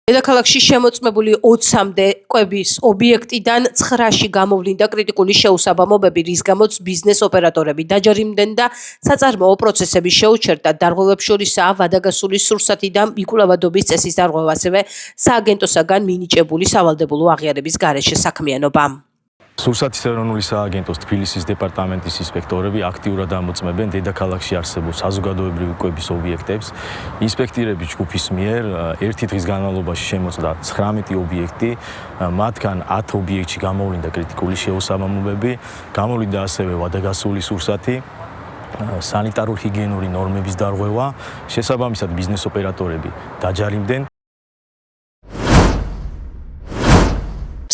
დედაქალაქში შემოწმებული 20-მდე კვების ობიექტიდან 9-ში გამოვლინდა კრიტიკული შეუსაბამობები, რის გამოც ბიზნეს ოპერატორები დაჯერიმდნენ და საწარმოო პროცესები შეუჩერდათ. დარღვევებს შორისაა ვადაგასული სურსათი და მიკვლევადობის წესის დარღვევა, ასევე სააგენტოსაგან მინიჭებული სავალდებულო აღიარების გარეშე საქმიანობა. სურსათის ეროვნული სააგენტოს თბილისის დეპარტამენტის ინსპექტორები აქტიურად ამოწმებენ დედაქალაქში არსებულ საზოგადოებრივი კვების ობიექტებს. ინსპექტორების ჯგუფის მიერ ერთი დღის განმავლობაში შემოწმდა 19 ობიექტი, მათგან 10 ობიექტში გამოვლინდა კრიტიკული შეუსაბამობები, გამოვლინდა ასევე ვადაგასული სურსათი, სანიტარულ-ჰიგიენური ნორმების დარღვევა, შესაბამისად ბიზნეს ოპერატორები დაჯარიმდნენ.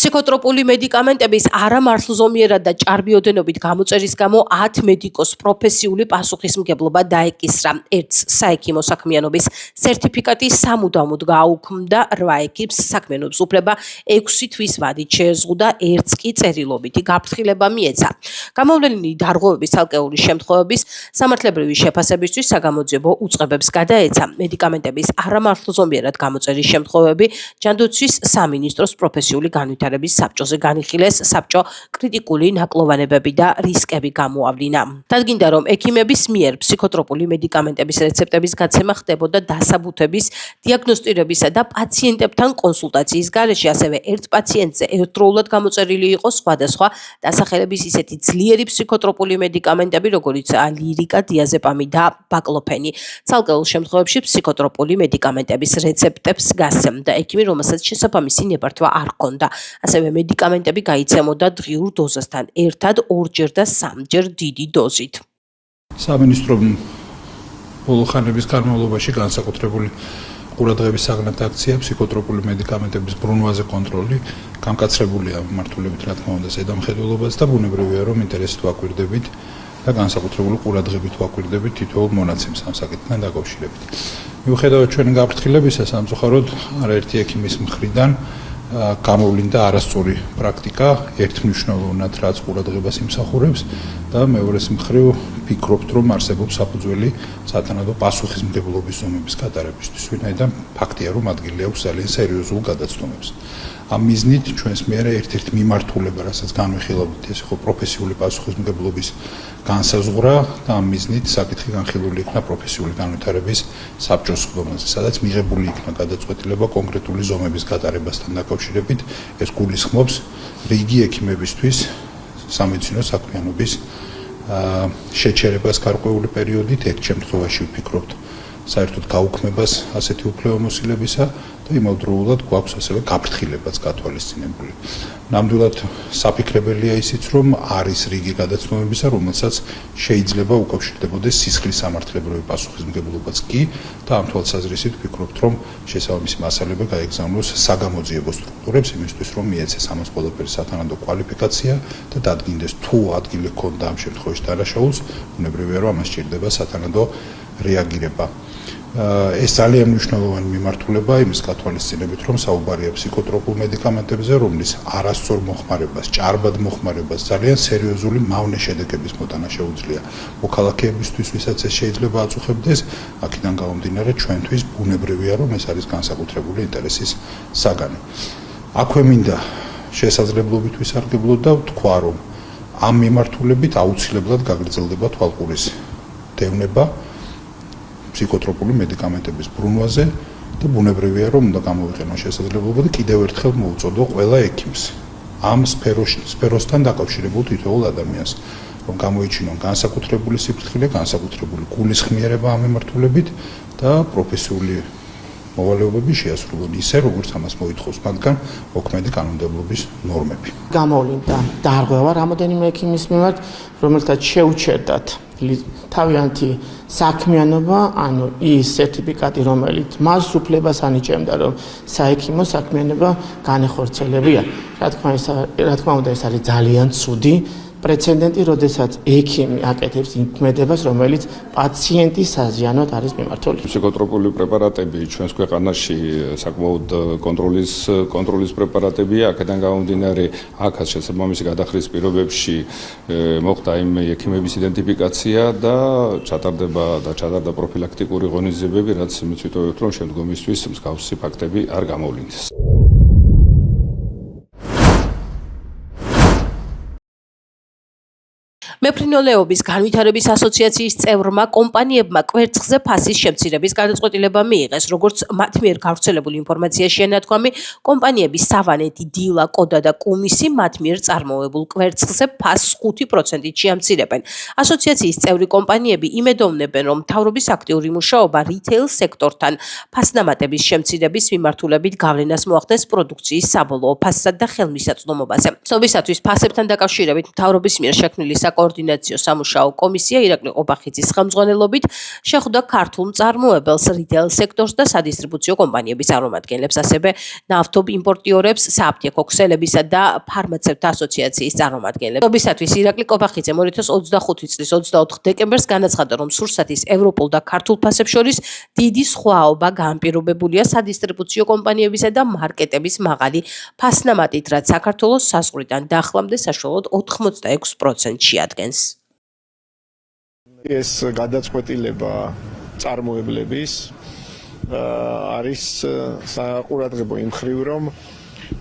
ფსიქოტროპული მედიკამენტების არამართლზომიერად და ჭარბიოდენობით გამოწერის გამო 10 მედიკოს პროფესიული პასუხისმგებლობა დაეკისრა. ერთს საექიმო საქმიანობის სერტიფიკატი სამუდამოდ გააუქმდა, 8 ექიმს საქმიანობის უფლება 6 თვის ვადით შეეზღუდა, ერთს კი წერილობითი გაფრთხილება მიეცა. გამოვლენილი დარღვევების ცალკეული შემთხვევების სამართლებრივი შეფასებისთვის საგამოძიებო უწყებებს გადაეცა. მედიკამენტების არამართლზომიერად გამოწერის შემთხვევები ჯანდაცვის სამინისტროს პროფესიული განვითარების საბჭოზე განიხილეს, საბჭო კრიტიკული ნაკლოვანებები და რისკები გამოავლინა. დადგინდა, რომ ექიმების მიერ ფსიქოტროპული მედიკამენტების რეცეპტების გაცემა ხდებოდა დასაბუთების, დიაგნოსტირებისა და პაციენტებთან კონსულტაციის გარეშე, ასევე ერთ პაციენტზე ერთდროულად გამოწერილი იყო სხვადასხვა დასახელების ისეთი ძლიერი ფსიქოტროპული მედიკამენტები, როგორიც ლირიკა, დიაზეპამი და ბაკლოფენი. ცალკეულ შემთხვევებში ფსიქოტროპული მედიკამენტების რეცეპტებს გასცემდა ექიმი, რომელსაც შესაბამისი ნებართვა არ ჰქონდა. ასევე მედიკამენტები გაიცემოდა დღიურ დოზასთან, ერთად, ორჯერ და სამჯერ დიდი დოზით. სამინისტრომ ბოლო ხანების განმავლობაში განსაკუთრებული ყურადღების საგნად აქცია ფსიქოტროპული მედიკამენტების ბრუნვაზე კონტროლი, გამკაცრებულია მიმართულებით, რა თქმა უნდა, ზედამხედველობას და ბუნებრივია, რომ ინტერესით ვაკვირდებით და განსაკუთრებული ყურადღებით ვაკვირდებით თითოეულ მონაცემს ამ საკითხთან დაკავშირებით. მიუხედავად ჩვენი გაფრთხილებისა, სამწუხაროდ არაერთი ექიმის მხრიდან გამოვლინდა არასწორი პრაქტიკა, ერთმნიშვნელოვნად რაც ყურადღებას იმსახურებს და მეორეს მხრივ ვფიქრობთ, რომ არსებობს საფუძველი სათანადო პასუხისმგებლობის ზომების გატარებისთვის, ვინაიდან ფაქტია, რომ ადგილი აქვს ძალიან სერიოზულ გადაცდომებს. ამ მიზნით ჩვენს მიერ ერთ-ერთი მიმართულება, რასაც განვიხილავთ, ეს იყო პროფესიული პასუხისმგებლობის განსაზღვრა და ამ მიზნით საკითხი განხილული იქნა პროფესიული განვითარების საბჭოს სხდომაზე, სადაც მიღებული იქნა გადაწყვეტილება კონკრეტული ზომების გატარებასთან დაკავშირებით. ეს გულისხმობს რიგი ექიმებისთვის სამედიცინო საქმიანობის შეჩერებას გარკვეული პერიოდით, ერთ შემთხვევაში ვფიქრობთ საერთოდ გაუქმებას ასეთი უფლებამოსილებისა და იმავდროულად გვაქვს ასევე გაფრთხილებაც გათვალისწინებული. ნამდვილად საფიქრებელია ისიც, რომ არის რიგი გადაცდომებისა, რომელსაც შეიძლება უკავშირდებოდეს სისხლის სამართლებრივი პასუხისმგებლობაც კი და ამ თვალსაზრისით ვფიქრობთ, რომ შესაბამისი მასალები გაეგზავნოს საგამოძიებო სტრუქტურებს იმისთვის, რომ მიეცეს ამას ყველაფერი სათანადო კვალიფიკაცია და დადგინდეს თუ ადგილი ჰქონდა ამ შემთხვევაში დანაშაულს, ბუნებრივია, რომ ამას სჭირდება სათანადო რეაგირება. ეს ძალიან მნიშვნელოვანი მიმართულება იმის გათვალისწინებით, რომ საუბარია ფსიქოტროპულ მედიკამენტებზე, რომლის არასწორ მოხმარებას, ჭარბად მოხმარებას ძალიან სერიოზული მავნე შედეგების მოტანა შეუძლია მოქალაქეებისთვის, ვისაც ეს შეიძლება აწუხებდეს. აქედან გამომდინარე, ჩვენთვის ბუნებრივია, რომ ეს არის განსაკუთრებული ინტერესის საგანი. აქვე მინდა შესაძლებლობით ვისარგებლო და ვთქვა, რომ ამ მიმართულებით აუცილებლად გაგრძელდება თვალყურის დევნება ფსიქოტროპული მედიკამენტების ბრუნვაზე და ბუნებრივია, რომ უნდა გამოვიყენოს შესაძლებლობა და კიდევ ერთხელ მოუწოდო ყველა ექიმს ამ სფეროსთან დაკავშირებულ თითოეულ ადამიანს, რომ გამოიჩინონ განსაკუთრებული სიფრთხილე, განსაკუთრებული გულისხმიერება ამ მიმართულებით და პროფესიული მოვალეობები შეასრულონ ისე, როგორც ამას მოითხოვს მათგან მოქმედი კანონმდებლობის ნორმები. გამოვლინდა დარღვევა რამოდენიმე ექიმის მიმართ, რომელთაც შეუჩერდათ თავიანთი საქმიანობა, ანუ ის სერტიფიკატი, რომელიც მას უფლებას ანიჭებდა, რომ საექიმო საქმიანობა განეხორციელებია. რა თქმა უნდა, ეს არის ძალიან ცუდი პრეცედენტი, როდესაც ექიმი აკეთებს იმქმედებას, რომელიც პაციენტის საზიანოდ არის მიმართული. ფსიქოტროპული პრეპარატები ჩვენს ქვეყანაში საკმაოდ კონტროლის პრეპარატებია, აქედან გამომდინარე, აქაც შესაბამისი გადახრის პირობებში მოხდა იმ ექიმების იდენტიფიკაცია და ჩატარდა პროფილაქტიკური ღონისძიებები, რაც იმით ვიტოვებთ, რომ შემდგომისთვის მსგავსი ფაქტები არ გამოვლინდეს. მეფრინველეობის განვითარების ასოციაციის წევრმა კომპანიებმა კვერცხზე ფასის შემცირების გადაწყვეტილება მიიღეს, როგორც მათ მიერ გავრცელებული ინფორმაციაშია ნათქვამი, კომპანიების სავანეთი, დილა, კოდა და კუმისი მათ მიერ წარმოებულ კვერცხზე ფასს 5%-ით შეამცირებენ. ასოციაციის წევრი კომპანიები იმედოვნებენ, რომ მთავრობის აქტიური მუშაობა რითეილ სექტორთან ფასდამატების შემცირების მიმართულებით გავლენას მოახდენს პროდუქციის საბოლოო ფასსა და ხელმისაწვდომობაზე. ცნობისათვის ფასებთან დაკავშირებით მთავრობის მიერ შექმნილი საკოორდინაციო სამუშაო კომისია ირაკლი ყობახიძის ხელმძღვანელობით შეხვდა ქართულ მწარმოებელს, რიტეილ სექტორს და სადისტრიბუციო კომპანიების წარმომადგენლებს, ასევე ნავთობ იმპორტიორებს, სააფთიაქო ქსელებისა და ფარმაცევტთა ასოციაციის წარმომადგენლებს. ცნობისათვის ირაკლი ყობახიძემ 2025 წლის 24 დეკემბერს განაცხადა, რომ სურსათის ევროპულ და ქართულ ფასებს შორის დიდი სხვაობა განპირობებულია სადისტრიბუციო კომპანიებისა და მარკეტების მაღალი ფასნამატით, რაც საქართველოს საზღვრიდან დაახლოებით საშუალოდ 86%-ში ადგენს. ეს გადაწყვეტილება წარმოებლების არის საყურადღებო იმ მხრივ, რომ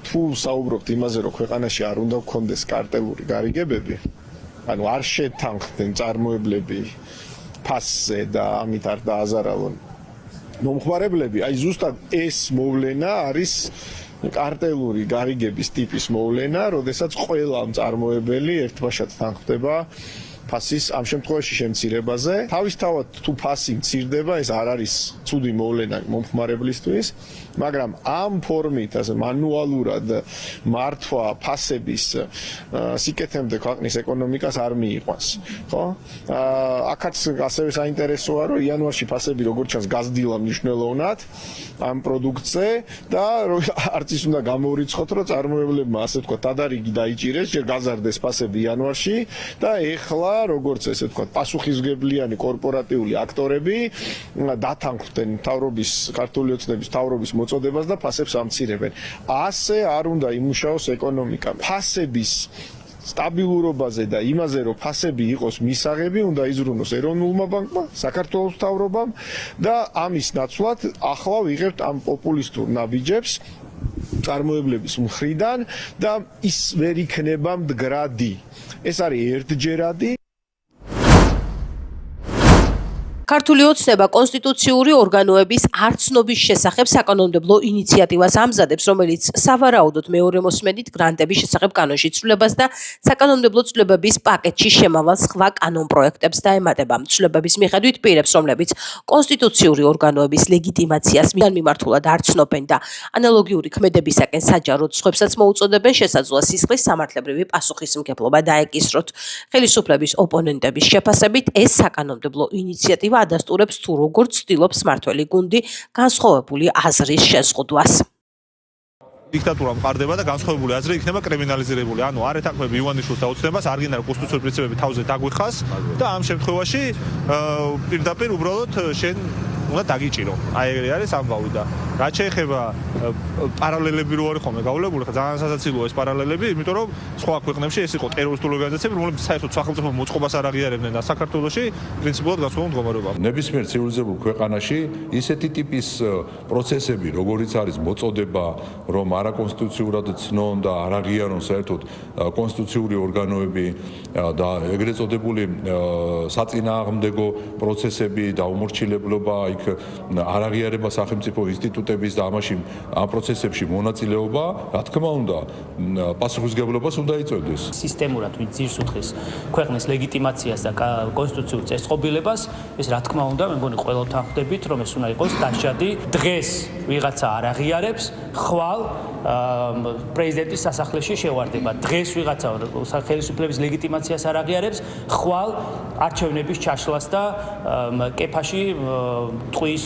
თუ საუბრობთ იმაზე, რომ ქვეყანაში არ უნდა გქონდეს კარტელური გარიგებები, ანუ არ შეთანხმდნენ წარმოებლები ფასზე და ამით არ დააზარავონ მომხმარებლები, აი ზუსტად ეს მოვლენა არის კარტელური გარიგების ტიპის მოვლენა, როდესაც ყველა მწარმოებელი ერთბაშად თანხმდება ფასის ამ შემთხვევაში შემცირებაზე. თავისთავად თუ ფასი მცირდება, ეს არ არის ცუდი მოვლენა მომხმარებლისთვის, მაგრამ ამ ფორმით, ასე მანუალურად მართვა ფასების სიკეთემდე ქვეყნის ეკონომიკას არ მიიყვანს, ხო? აქაც ასევე საინტერესოა, რომ იანვარში ფასები როგორც ჩანს გაზრდილა მნიშვნელოვნად ამ პროდუქტზე და არც ის უნდა გამოვრიცხოთ, რომ წარმოებლებმა ასე ვთქვათ, დადარიგი დაიჭირეს, ჯერ გაზარდეს ფასები იანვარში და ეხლა როგორც ესე ვთქვათ, პასუხისმგებლიანი კორპორატიული აქტორები დათანხმდნენ მთავრობის ქართული ოცნების მთავრობის მოწოდებას და ფასებს ამცირებენ. ასე არ უნდა იმუშაოს ეკონომიკა. ფასების სტაბილურობაზე და იმაზე, რომ ფასები იყოს მისაღები, უნდა იზრუნოს ეროვნულმა ბანკმა, საქართველოს მთავრობამ და ამის ნაცვლად ახლა ვიღებთ ამ პოპულისტურ ნაბიჯებს წარმოებლების მხრიდან და ის ვერ იქნება მდგრადი. ეს არის ერთჯერადი. ქართული ოცნება კონსტიტუციური ორგანოების არცნობის შესახებ საკანონმდებლო ინიციატივას ამზადებს, რომელიც სავარაუდოდ მეორე მოსმენით გრანტების შესახებ კანონში ცვლილებას და საკანონმდებლო ცვლილებების პაკეტში შემავალ სხვა კანონპროექტებს დაემატება. ცვლილებების მიხედვით პირებს, რომლებიც კონსტიტუციური ორგანოების ლეგიტიმაციას მიმართულად არცნობენ და ანალოგიური ქმედებისაკენ საჯაროდ სხვებსაც მოუწოდებენ, შესაძლოა სისხლის სამართლებრივი პასუხისმგებლობა დაეკისროთ. ხელისუფლების ოპონენტების შეფასებით, ეს საკანონმდებლო ინიციატივა ადასტურებს თუ როგორ ცდილობს მმართველი გუნდი განსხვავებული აზრის შეზღუდვას. დიქტატურა მყარდება და განსხვავებული აზრი იქნება კრიმინალიზირებული. ანუ არ ეთანხმები ივანიშვილს და ოცნებას, არ გინდა რომ კონსტიტუციური პრინციპები თავზე დაგვიხას და ამ შემთხვევაში პირდაპირ უბრალოდ შენ უნდა დაგიჭირო. აი ეგრე არის ამბავი და რაც შეეხება პარალელები რო არის ხოლმე გავლებული, ხა ძალიან სასაცილოა ეს პარალელები, იმიტომ რომ სხვა ქვეყნებში ეს იყო ტერორისტული ორგანიზაციები, რომლებიც საერთოდ სახელმწიფო მოწყობას არ აღიარებდნენ და საქართველოში პრინციპულად განსხვავებული მდგომარეობა. ნებისმიერ ცივილიზებულ ქვეყანაში ისეთი ტიპის პროცესები, როგორიც არის მოწოდება, რომ არაკონსტიტუციურად ცნონ და არ აღიარონ საერთოდ კონსტიტუციური ორგანოები და ეგრეთ წოდებული საწინააღმდეგო პროცესები და უმორჩილებლობა, იქ არ აღიარება სახელმწიფო ინსტიტუტების და ამაში ამ პროცესებში მონაწილეობა, რა თქმა უნდა, პასუხისმგებლობას უნდა იწვევდეს. სისტემურად ვინც ძირს უთხრის ქვეყნის ლეგიტიმაციას და კონსტიტუციურ წესწყობილებას, ეს რა თქმა უნდა, მე მგონი ყველა თანხმდებით, რომ ეს უნდა იყოს დაშადი. დღეს ვიღაცა არ აღიარებს, ხვალ პრეზიდენტის სასახლეში შევარდება. დღეს ვიღაცა ხელისუფლების ლეგიტიმაციას არ აღიარებს, ხვალ არჩევნების ჩაშლას და კეფაში ტყუის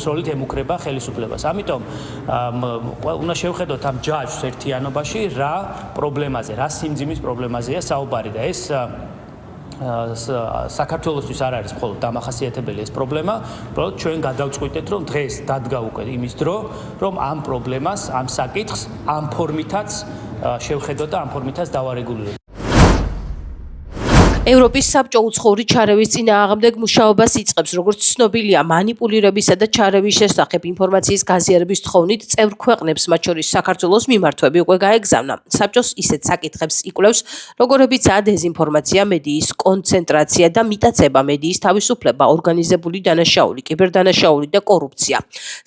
როლით ემუქრება ხელისუფლებას. ამიტომ უნდა შევხედოთ ამ ჯაჭვს ერთიანობაში რა პრობლემაზე, რა სიმძიმის პრობლემაზეა საუბარი და ეს საქართველოსთვის არ არის მხოლოდ დამახასიათებელი ეს პრობლემა, უბრალოდ ჩვენ გადავწყვიტეთ, რომ დღეს დადგა უკვე იმის დრო, რომ ამ პრობლემას, ამ საკითხს, ამ ფორმითაც შევხედოთ და ამ ფორმითაც დავარეგულირებთ. ევროპის საბჭო უცხოური ჩარევის წინააღმდეგ მუშაობას იწყებს, როგორც ცნობილია, манипуლირებისა და ჩარევის შესახებ ინფორმაციის გაზიარების თხოვნით წევრ ქვეყნებს, მათ შორის საქართველოს მიმართვები უკვე გაეგზავნა. საბჭოს ისეთ საკითხებს იკვლევს, როგორებიცაა დეზინფორმაცია, მედიის კონცენტრაცია და მიტაცება, მედიის თავისუფლება, ორგანიზებული დანაშაული, კიბერდანაშაული და კორუფცია.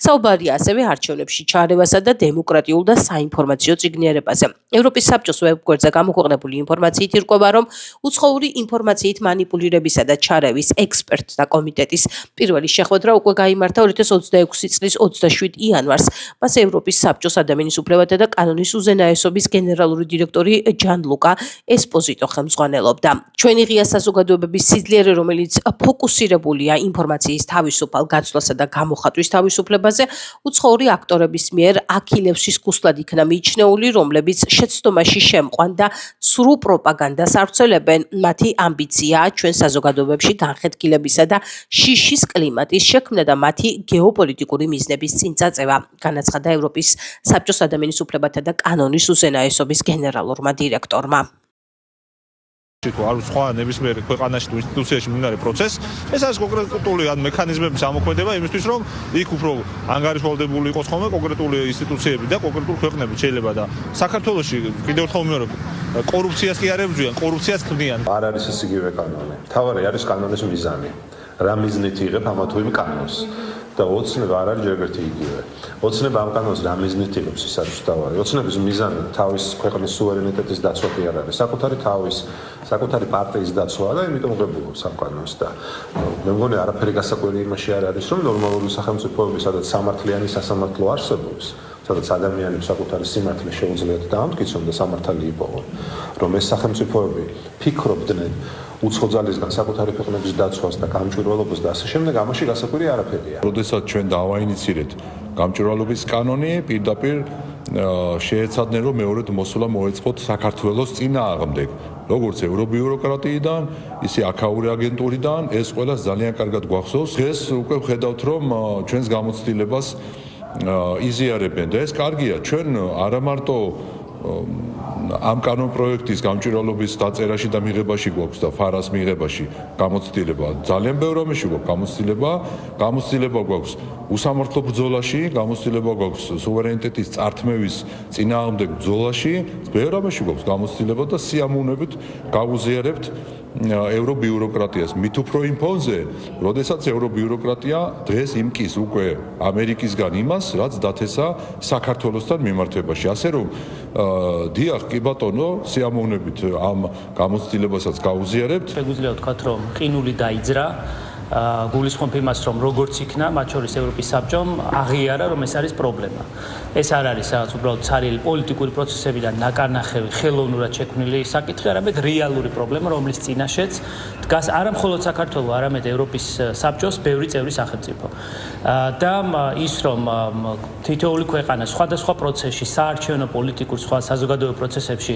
საუბარია ასევე არჩევნებში ჩარევასა და დემოკრატიულ და საინფორმაციო წიგნიერებაზე. ევროპის საბჭოს ვებგვერდზე გამოქვეყნებული ინფორმაციით ირკვევა, რომ უცხოური ინფორმაციით манипуლირებისა და ჩარევის ექსპერტთა კომიტეტის პირველი შეხვედრა უკვე გაიმართა 2026 წლის 27 იანვარს. მას ევროპის საბჭოს ადამიანის უფლებათა და კანონის უზენაესობის გენერალური დირექტორი ჯან-ლუკა ესპოზიტო ხელმძღვანელობდა. ჩვენი ღია საზოგადოებების სიძლიერე, რომელიც ფოკუსირებულია ინფორმაციის თავისუფალ გაცვლასა და გამოხატვის თავისუფლებაზე, უცხოური აქტორების მიერ აქილევსის გუსლად იქნა მიიჩნეული, რომლებიც შეცდომაში შემყვან და სრულ პროპაგანდას ავრცელებენ. მათი ამბიციაა ჩვენ საზოგადოებებში განხეთქილებისა და შიშის კლიმატის შექმნა და მათი გეოპოლიტიკური მიზნების წინ წაწევა, განაცხადა ევროპის საბჭოს ადამიანის უფლებათა და კანონის უზენაესობის გენერალურმა დირექტორმა. არ სხვა ნებისმიერ ქვეყანაში თუ ინსტიტუციაში მიმდინარე პროცესს, ეს არის კონკრეტული მექანიზმების ამოქმედება იმისთვის, რომ იქ უფრო ანგარიშვალდებული იყოს ხოლმე კონკრეტული ინსტიტუციები და კონკრეტული ქვეყნები შეიძლება და საქართველოში კიდევ ერთხელ ვიმეორებ, კორუფციას კი არ ებრძვიან, კორუფციას ქმნიან. არ არის ეს იგივე კანონი. თავარი არის კანონის მიზანი. რა მიზნით იღებ ამა თუ იმ კანონს. და ოცნება არ არის ჯერ ერთი იგივე. ოცნება ამ კანონს რა მიზნით იღებს ის არის თავარი. ოცნების მიზანი თავის ქვეყნის სუვერენიტეტის დაცვა კი არ არის, საკუთარი პარტიის დაცვა და იმიტომ ღებულობს ამ კანონს და მე მგონი არაფერი გასაკვირი იმაში არ არის, რომ ნორმალური სახელმწიფოები, სადაც სამართლიანი სასამართლო არსებობს, სადაც ადამიანებს საკუთარი სიმართლე შეუძლიათ დაამტკიცონ და სამართალი იპოვონ, რომ ეს სახელმწიფოები ფიქრობდნენ უცხოძალისგან საკუთარი ქვეყნების დაცვას და გამჭვირვალობას და ასე შემდეგ, ამაში გასაკვირი არაფერია. როდესაც ჩვენ დავაინიცირეთ გამჭვირვალობის კანონი, პირდაპირ შეეცადნენ, რომ მეორედ მოსვლა მოეწყოთ საქართველოს წინააღმდეგ, როგორც ევრობიუროკრატიიდან, ისე აქაური აგენტურიდან, ეს ყველა ძალიან კარგად გვახსოვს. ეს უკვე ვხედავთ, რომ ჩვენს გამოცდილებას იზიარებენ და ეს კარგია. ჩვენ არა მარტო ამ კანონპროექტის გამჭვირვალობის დაწერაში და მიღებაში გვაქვს და ფარას მიღებაში გამოცდილება ძალიან ბევრ რამეში გვაქვს გამოცდილება გვაქვს უსამართლო ბრძოლაში, გამოცდილება გვაქვს სუვერენიტეტის წართმევის წინააღმდეგ ბრძოლაში, ბევრ რამეში გვაქვს გამოცდილება და სიამოვნებით გავუზიარებთ ევრობიუროკრატიას. მით უფრო იმ ფონზე, როდესაც ევრობიუროკრატია დღეს იმკის უკვე ამერიკისგან იმას, რაც დათესა საქართველოსთან მიმართებაში. ასე რომ დიახ, კი ბატონო, სიამოვნებით ამ გამოცდილებასაც გავუზიარებთ. შეგვიძლია ვთქვათ, რომ ყინული დაიძრა, გულისხმობ იმას, რომ როგორც იქნა, მათ შორის ევროპის საბჭომ აღიარა, რომ ეს არის პრობლემა. ეს არ არის რაღაც უბრალოდ ცარიელი პოლიტიკური პროცესებიდან ნაკარნახევი, ხელოვნურად შექმნილი საკითხი, არამედ რეალური პრობლემა, რომლის წინაშეც დგას არა მხოლოდ საქართველოს, არამედ ევროპის საბჭოს ბევრი წევრი სახელმწიფო. და ის რომ თითოეული ქვეყანა სხვადასხვა პროცესში, საარჩევნო, პოლიტიკურ, სხვა საზოგადოებრივ პროცესებში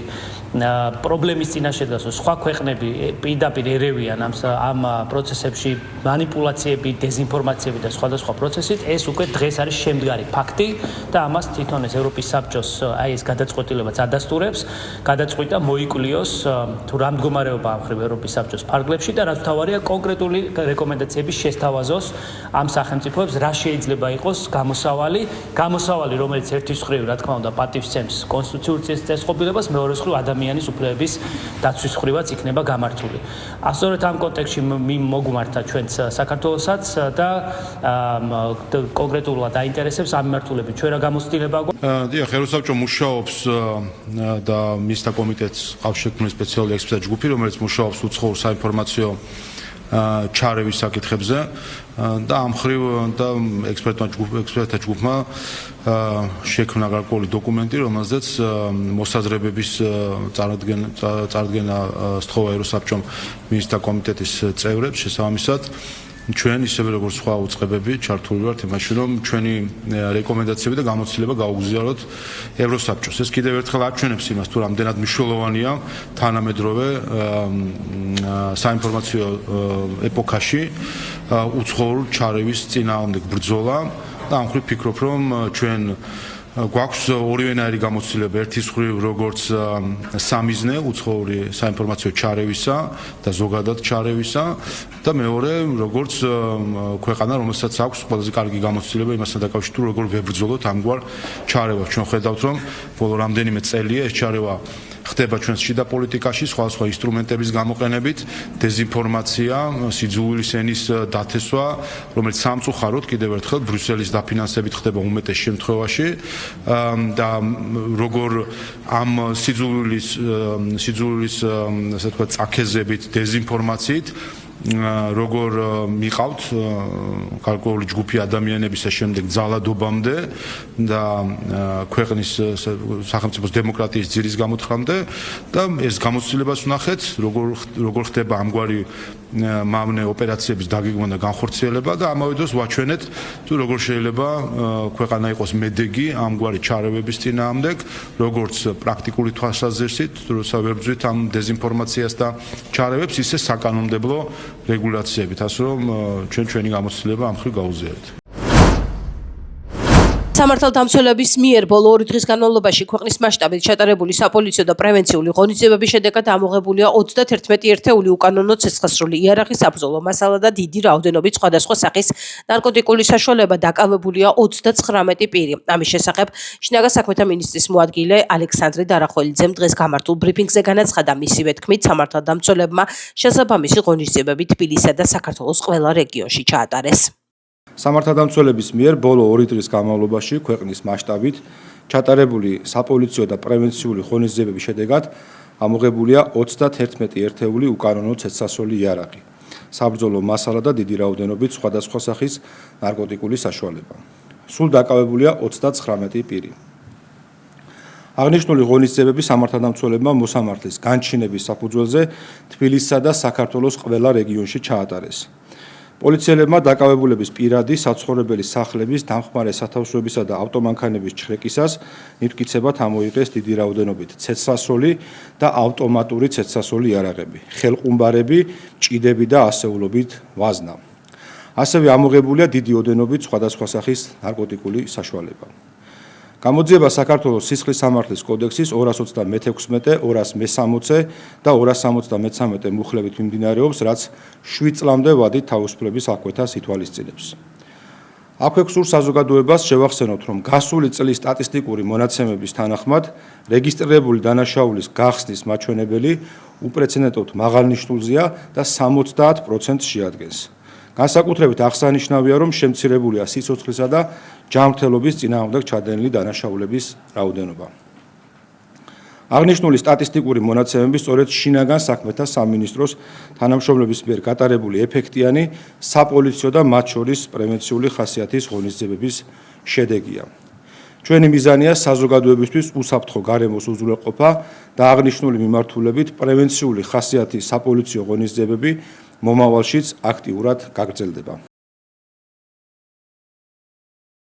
პრობლემის წინაშე დგას, სხვა ქვეყნები პირდაპირ ერევიან ამ პროცესებში манипуლაციები, დეზინფორმაციები და სხვადასხვა პროცესით, ეს უკვე დღეს არის შემდგარი ფაქტი და ამას თვითონ ეს ევროპის საბჭოს ეს გადაწყვეტილებაც ადასტურებს, გადაწყვიტა მოიკვლიოს თუ რა მდგომარეობა ამ ხრივ ევროპის საბჭოს ფარგლებში და რაც თავარია კონკრეტული რეკომენდაციების შესთავაზოს ამ სახელმწიფოებს რა შეიძლება იყოს გამოსავალი, რომელიც ერთის ხრივ, რა თქმა უნდა, პატივს სცემს კონსტიტუციურ წესწყობილებას, მეორეს ხრივ ადამიანის უფლებების დაცვის ხრივაც იქნება გამართული. ასწორედ ამ კონტექსტში მოგმართა ჩვენც საქართველოსაც და კონკრეტულად აინტერესებს ამ მიმართულებით ჩვენ რა გამოცდილება გვაქვს. დიახ, ევროსაბჭო მუშაობს და მისთა კომიტეტს ყავს შექმნილი სპეციალური ექსპერტთა ჯგუფი, რომელიც მუშაობს უცხოურ საინფორმაციო ჩარევის საკითხებზე და ამ ხრივ და ექსპერტთა ჯგუფმა შექმნა გარკვეული დოკუმენტი, რომელზეც მოსაზრებების წარდგენა სთხოვა ევროსაბჭომ მისთა კომიტეტის წევრებს შესაბამისად ჩვენ ისევე როგორც სხვა უწყებები ჩართული ვართ იმაში, რომ ჩვენი რეკომენდაციები და გამოცდილება გაუგზავნოთ ევროსაბჭოს. ეს კიდევ ერთხელ აჩვენებს იმას, თუ რამდენად მნიშვნელოვანია თანამედროვე საინფორმაციო ეპოქაში უცხოურ ჩარევის წინააღმდეგ ბრძოლა და ამ მხრივ ფიქრობ, რომ ჩვენ გვაქვს ორივენაირი გამოცდილება, ერთის მხრივ როგორც სამიზნე უცხოური საინფორმაციო ჩარევისა და ზოგადად ჩარევისა და მეორე როგორც ქვეყანა, რომელსაც აქვს ყველაზე კარგი გამოცდილება იმასთან დაკავშირებით, როგორ ვებრძოლოთ ამგვარ ჩარევას. ჩვენ ხედავთ, რომ ბოლო რამდენიმე წელია ეს ჩარევა ხდება ჩვენს შიდა პოლიტიკაში სხვადასხვა ინსტრუმენტების გამოყენებით, დეზინფორმაცია, სიძულვილის ენის დათესვა, რომელიც სამწუხაროდ კიდევ ერთხელ ბრიუსელის დაფინანსებით ხდება უმეტეს შემთხვევაში და როგორ ამ სიძულვილის ასე თქვა წაქეზებით, დეზინფორმაციით როგორ მიყავთ გარკვეული ჯგუფი ადამიანების შემდეგ ძალადობამდე და ქვეყნის სახელმწიფოს დემოკრატიის ძირის გამოთხრამდე და ეს გამოცდილებას ვნახეთ როგორ ხდება ამგვარი მავნე ოპერაციების დაგეგმვა და განხორციელება და ამავე დროს ვაჩვენეთ თუ როგორ შეიძლება ქვეყანა იყოს მედეგი ამგვარი ჩარევების წინააღმდეგ როგორც პრაქტიკული თვალსაზრისით როცა ვებრძვით ამ დეზინფორმაციას და ჩარევებს ისე საკანონმდებლო რეგულაციებით, ასე რომ ჩვენ ჩვენი გამოცდილება ამ მხრივ გავუზიარეთ. სამართალდამცველების მიერ ბოლო 2 დღის განმავლობაში ქვეყნის მასშტაბით ჩატარებული საპოლიციო და პრევენციული ღონისძიებების შედეგად ამოღებულია 31 ერთეული უკანონო ცეცხლსრული იარაღი, საბრძოლო მასალა და დიდი რაოდენობით სხვადასხვა სახის ნარკოტიკული საშუალება. დაკავებულია 39 პირი. ამის შესახებ შინაგან საქმეთა მინისტრის მოადგილე ალექსანდრე დარახველიძემ დღეს გამართულ ბრიფინგზე განაცხადა. მისივე თქმით, სამართალდამცველებმა შესაბამისი ღონისძიებები თბილისსა და საქართველოს ყველა რეგიონში ჩაატარეს. სამართალდამცველების მიერ ბოლო 2 დღის განმავლობაში ქვეყნის მასშტაბით ჩატარებული საპოლიციო და პრევენციული ღონისძიებების შედეგად ამოღებულია 31 ერთეული უკანონო ცეცხლსასროლი იარაღი, საბრძოლო მასალა და დიდი რაოდენობით სხვადასხვა სახის ნარკოტიკული საშუალება. სულ დაკავებულია 39 პირი. აღნიშნული ღონისძიებები სამართალდამცველებმა მოსამართლის განჩინების საფუძველზე თბილისსა და საქართველოს ყველა რეგიონში ჩაატარეს. პოლიციელებმა დაკავებულების პირადი საცხოვრებელი სახლების, დამხმარე სათავსოებისა და ავტომანქანების ჩხრეკისას მტკიცებად ამოიღეს დიდი რაოდენობით ცეცხლსასროლი და ავტომატური ცეცხლსასროლი იარაღები, ხელყუმბარები, ჭიდები და ასეულობით ვაზნა. ასევე ამოღებულია დიდი ოდენობით სხვადასხვა სახის ნარკოტიკული საშუალება. გამოძიება საქართველოს სისხლის სამართლის კოდექსის 226, 260 და 273 მუხლებით მიმდინარეობს, რაც 7 წლამდე ვადით თავისუფლების აღკვეთას ითვალისწინებს. აქვეა სულ საზოგადოებას შევახსენოთ, რომ გასული წლის სტატისტიკური მონაცემების თანახმად რეგისტრირებული დანაშაულის გახსნის მაჩვენებელი უპრეცედენტოდ მაღალ ნიშნულზეა და 70% შეადგენს. განსაკუთრებით აღსანიშნავია, რომ შემცირებულია სიცოცხლისა და ჯანმრთელობის წინააღმდეგ ჩადენილი დანაშაულების რაოდენობა. აღნიშნული სტატისტიკური მონაცემები სწორედ შინაგან საქმეთა სამინისტროს თანამშრომლების მიერ გატარებული ეფექტიანი საპოლიციო და მათ შორის პრევენციული ხასიათის ღონისძიებების შედეგია. ჩვენი მიზანია საზოგადოებისთვის უსაფრთხო გარემოს უზრუნველყოფა და აღნიშნული მიმართულებით პრევენციული ხასიათის საპოლიციო ღონისძიებები მომავალშიც აქტიურად გაგრძელდება.